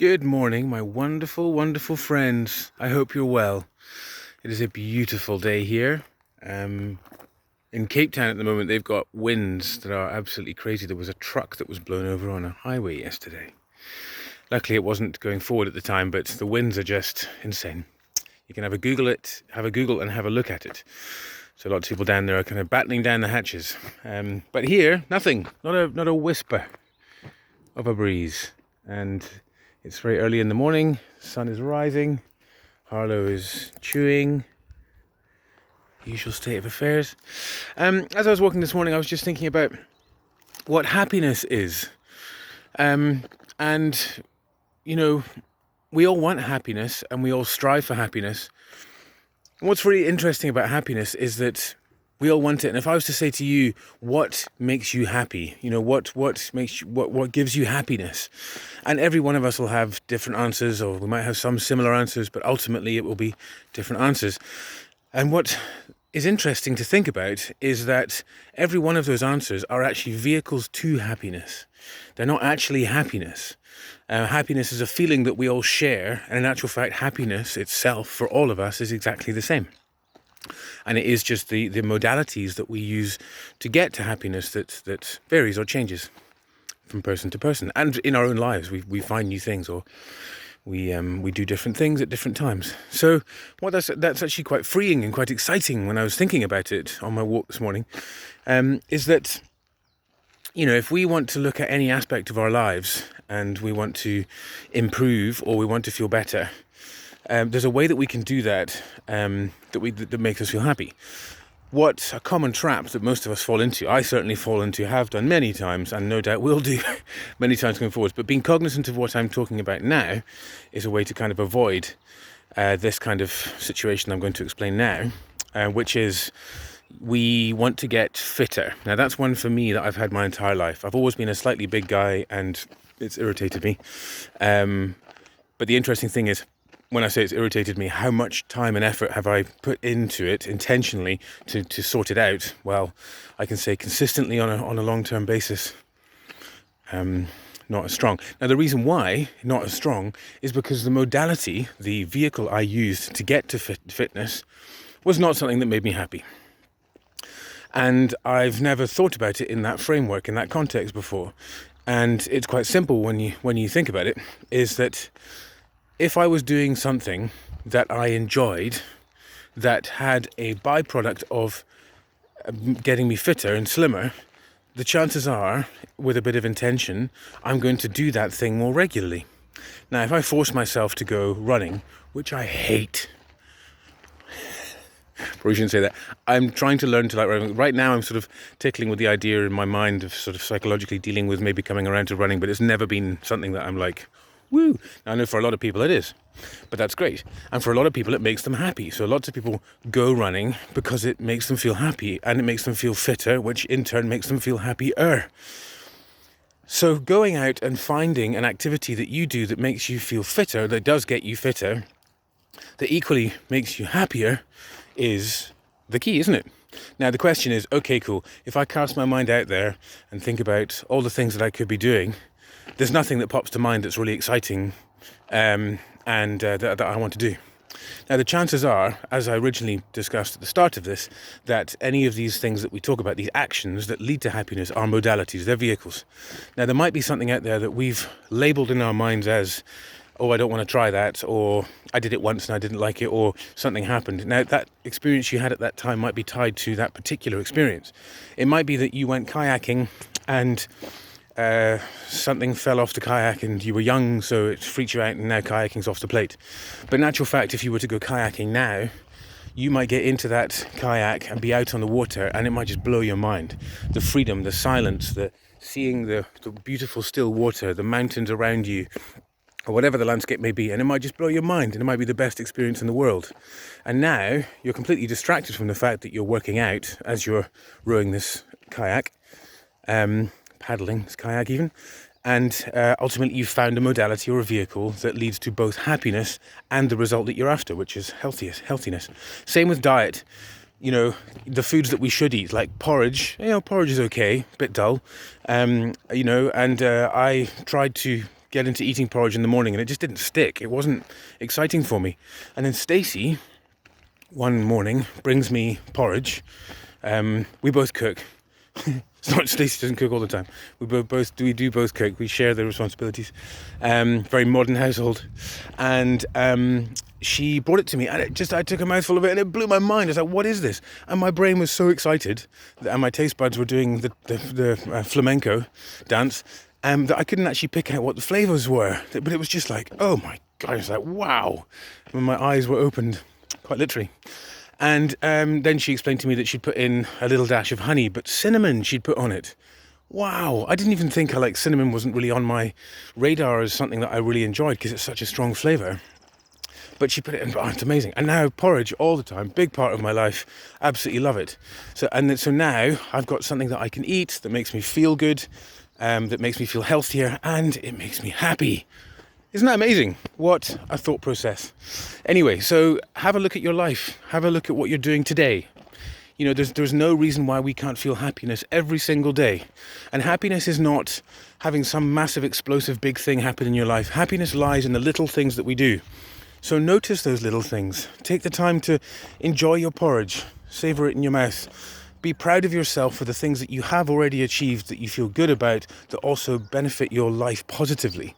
Good morning, my wonderful, wonderful friends. I hope you're well. It is a beautiful day here. In Cape Town at the moment, they've got winds that are absolutely crazy. There was a truck that was blown over on a highway yesterday. Luckily, it wasn't going forward at the time, but the winds are just insane. You can have a Google and have a look at it. So lots of people down there are kind of battening down the hatches. But here, nothing. Not a whisper of a breeze. And it's very early in the morning. The sun is rising. Harlow is chewing. Usual state of affairs. As I was walking this morning, I was just thinking about what happiness is. And, you know, we all want happiness and we all strive for happiness. And what's really interesting about happiness is that we all want it. And if I was to say to you, what makes you happy? You know, what gives you happiness? And every one of us will have different answers, or we might have some similar answers, but ultimately it will be different answers. And what is interesting to think about is that every one of those answers are actually vehicles to happiness. They're not actually happiness. Happiness is a feeling that we all share, and in actual fact, happiness itself for all of us is exactly the same. And it is just the modalities that we use to get to happiness that varies or changes from person to person. And in our own lives, we find new things, or we do different things at different times. So that's actually quite freeing and quite exciting when I was thinking about it on my walk this morning, is that, you know, if we want to look at any aspect of our lives and we want to improve or we want to feel better, there's a way that we can do that that makes us feel happy. What a common trap that most of us fall into, I certainly fall into, have done many times, and no doubt will do many times going forward. But being cognizant of what I'm talking about now is a way to kind of avoid this kind of situation I'm going to explain now, which is we want to get fitter. Now that's one for me that I've had my entire life. I've always been a slightly big guy and it's irritated me. But the interesting thing is, when I say it's irritated me, how much time and effort have I put into it intentionally to sort it out? Well, I can say consistently on a long-term basis, not as strong. Now, the reason why not as strong is because the modality, the vehicle I used to get to fitness, was not something that made me happy. And I've never thought about it in that framework, in that context before. And it's quite simple when you think about it, is that if I was doing something that I enjoyed, that had a byproduct of getting me fitter and slimmer, the chances are, with a bit of intention, I'm going to do that thing more regularly. Now, if I force myself to go running, which I hate, probably shouldn't say that, I'm trying to learn to like running. Right now I'm sort of tickling with the idea in my mind of sort of psychologically dealing with maybe coming around to running, but it's never been something that I'm like, woo. Now, I know for a lot of people it is, but that's great. And for a lot of people it makes them happy. So lots of people go running because it makes them feel happy and it makes them feel fitter, which in turn makes them feel happier. So going out and finding an activity that you do that makes you feel fitter, that does get you fitter, that equally makes you happier, is the key, isn't it? Now the question is, okay, cool. If I cast my mind out there and think about all the things that I could be doing, there's nothing that pops to mind that's really exciting that I want to do. Now, the chances are, as I originally discussed at the start of this, that any of these things that we talk about, these actions that lead to happiness, are modalities, they're vehicles. Now, there might be something out there that we've labelled in our minds as, oh, I don't want to try that, or I did it once and I didn't like it, or something happened. Now, that experience you had at that time might be tied to that particular experience. It might be that you went kayaking and something fell off the kayak and you were young, so it freaked you out, and now kayaking's off the plate. But in actual fact, if you were to go kayaking now, you might get into that kayak and be out on the water, and it might just blow your mind. The freedom, the silence, the seeing the beautiful still water, the mountains around you, or whatever the landscape may be, and it might just blow your mind, and it might be the best experience in the world. And now you're completely distracted from the fact that you're working out as you're rowing this kayak, paddling this kayak even, and ultimately you've found a modality or a vehicle that leads to both happiness and the result that you're after, which is healthiness. Same with diet. You know, the foods that we should eat, like porridge. You know, porridge is okay, a bit dull. I tried to get into eating porridge in the morning, and it just didn't stick. It wasn't exciting for me. And then Stacey, one morning, brings me porridge. We both cook. It's not Stacey doesn't cook all the time. We do both cook. We share the responsibilities. Very modern household. And she brought it to me, and I took a mouthful of it, and it blew my mind. I was like, what is this? And my brain was so excited, and my taste buds were doing the flamenco dance, that I couldn't actually pick out what the flavours were. But it was just like, oh my God, I was like, wow. And my eyes were opened, quite literally. And then she explained to me that she'd put in a little dash of honey, but cinnamon she'd put on it. Wow, I didn't even think cinnamon wasn't really on my radar as something that I really enjoyed because it's such a strong flavour. But she put it in, oh, it's amazing. And now porridge all the time, big part of my life, absolutely love it. So now I've got something that I can eat that makes me feel good, that makes me feel healthier, and it makes me happy. Isn't that amazing? What a thought process. Anyway, so have a look at your life. Have a look at what you're doing today. You know, there's no reason why we can't feel happiness every single day. And happiness is not having some massive, explosive, big thing happen in your life. Happiness lies in the little things that we do. So notice those little things. Take the time to enjoy your porridge. Savor it in your mouth. Be proud of yourself for the things that you have already achieved, that you feel good about, that also benefit your life positively.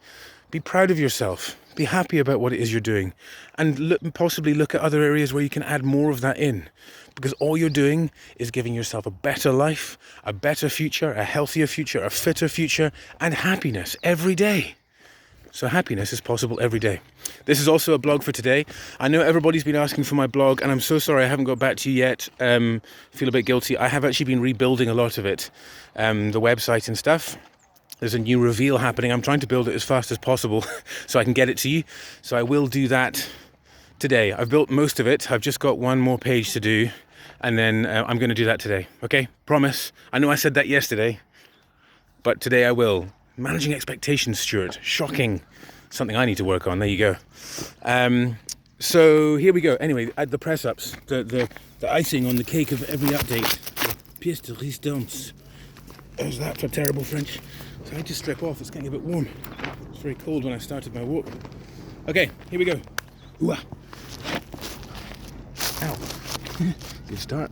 Be proud of yourself. Be happy about what it is you're doing. And possibly look at other areas where you can add more of that in. Because all you're doing is giving yourself a better life, a better future, a healthier future, a fitter future, and happiness every day. So happiness is possible every day. This is also a blog for today. I know everybody's been asking for my blog, and I'm so sorry I haven't got back to you yet. Feel a bit guilty. I have actually been rebuilding a lot of it, the website and stuff. There's a new reveal happening. I'm trying to build it as fast as possible so I can get it to you. So I will do that today. I've built most of it. I've just got one more page to do, and then I'm going to do that today. Okay? Promise. I know I said that yesterday, but today I will. Managing expectations, Stuart. Shocking. Something I need to work on. There you go. So here we go. Anyway, at the press-ups, the icing on the cake of every update. Pièce de résistance. How's that for terrible French? So I just strip off. It's getting a bit warm. It's very cold when I started my walk. Okay, here we go. Ooh-ah. Ow. Good start.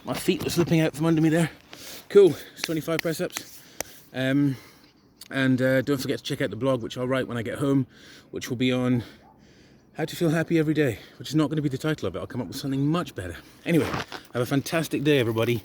My feet were slipping out from under me there. Cool, it's 25 press-ups. And don't forget to check out the blog, which I'll write when I get home, which will be on how to feel happy every day, which is not going to be the title of it. I'll come up with something much better. Anyway, have a fantastic day, everybody.